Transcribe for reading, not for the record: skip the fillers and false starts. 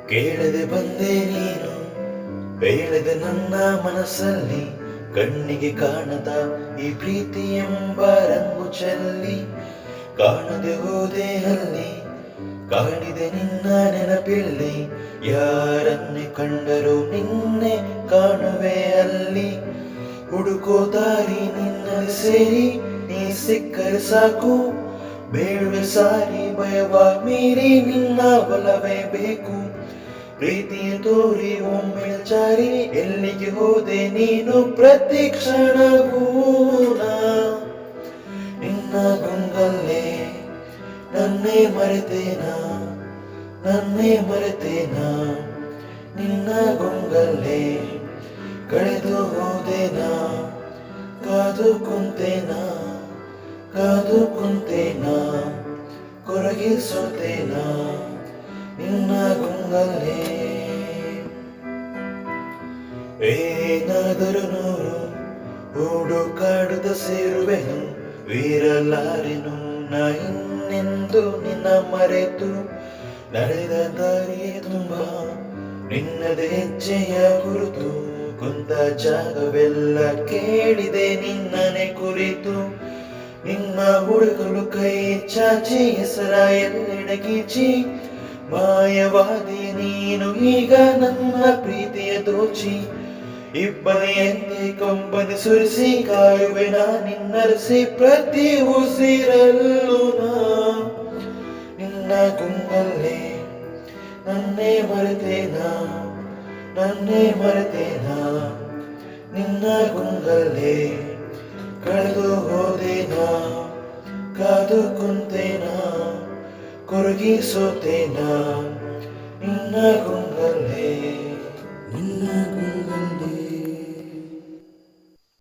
ಕೇಳದೆ ಬಂದೆ ನೀನು ಬೇಳದೆ ನನ್ನ ಮನಸ್ಸಲ್ಲಿ ಕಣ್ಣಿಗೆ ಕಾಣದ ಈ ಪ್ರೀತಿ ಎಂಬ ರಂಗು ಚೆಲ್ಲಿ ಕಾಣದೆ ಹೋದೆ ಅಲ್ಲಿ ಕಾಣಿದೆ ನಿನ್ನ ನೆನಪಿಲ್ಲಿ ಯಾರನ್ನೇ ಕಂಡರೂ ನಿನ್ನೆ ಕಾಣುವೆ ಅಲ್ಲಿ ಹುಡುಕೋ ದಾರಿ ನಿನ್ನಲ್ಲಿ ಸೇರಿ ನೀ ಸಿಕ್ಕರೆ ಸಾಕು ಬೇಡುವೆ ಸಾರಿ ಭಯವ ಮೀರಿ ನಿನ್ನ ಒಲವೇ ಬೇಕು ಪ್ರೀತಿಯ ತೋರಿ ಒಮ್ಮೆ ಚಾರಿ ಎಲ್ಲಿಗೆ ಹೋದೆ ನೀನು ಪ್ರತಿ ಕ್ಷಣವೂ ನಿನ್ನ ಗುಂಗಲ್ಲೇ ನನ್ನೇ ಮರೆತೇನಾ ನಿನ್ನ ಗುಂಗಲ್ಲೇ ಕಳೆದು ಹೋದೇನಾ ಕಾದು ಕುಂತೇನಾ ಕೊರಗಿಸುತ್ತೇನಾ ನಿನ್ನ ಗುಂಗಲ್ಲೇ ಏನಾದರೂ ನೂರು ಹುಡುಕಾಡುತ್ತ ಸೇರುವೆನು ವೀರಲಾರೆನು ನಾ ಇನ್ನೆಂದು ನಿನ್ನ ಮರೆತು ನಡೆದ ದಾರಿಯೇ ತುಂಬ ನಿನ್ನದೇ ಹೆಜ್ಜೆಯ ಗುರುತು ಕುಂತ ಜಾಗವೆಲ್ಲ ಕೇಳಿದೆ ನಿನ್ನನೆ ಕುರಿತು ನಿನ್ನ ಹುಡುಗಲು ಕೈ ಚಾಚಿ ಹೆಸರ ಎಲ್ಲೆಡೆ ಗೀಚಿ ಮಾಯವಾದಿ ನೀನು ಈಗ ನನ್ನ ಪ್ರೀತಿಯ ದೋಚಿ ಇಬ್ಬನಿಯಂತೆ ಕೊಂಬನಿ ಸುರಿಸಿ ಕಾಯುವೆ ನಾ ನಿನ್ನರಸಿ ಪ್ರತಿ ಉಸಿರಲ್ಲೂ ನಿನ್ನ ಗುಂಗಲ್ಲೇ ನನ್ನೇ ಮರೆತೇನಾ ನಿನ್ನ ಗುಂಗಲ್ಲೇ ಕಳೆದು ಹೋದೇನಾ ಕಾದು ಕುಂತೇನಾ ಕೊರಗಿಸೋತೇನಾ ನಿನ್ನ ಗುಂಗಲ್ಲೇ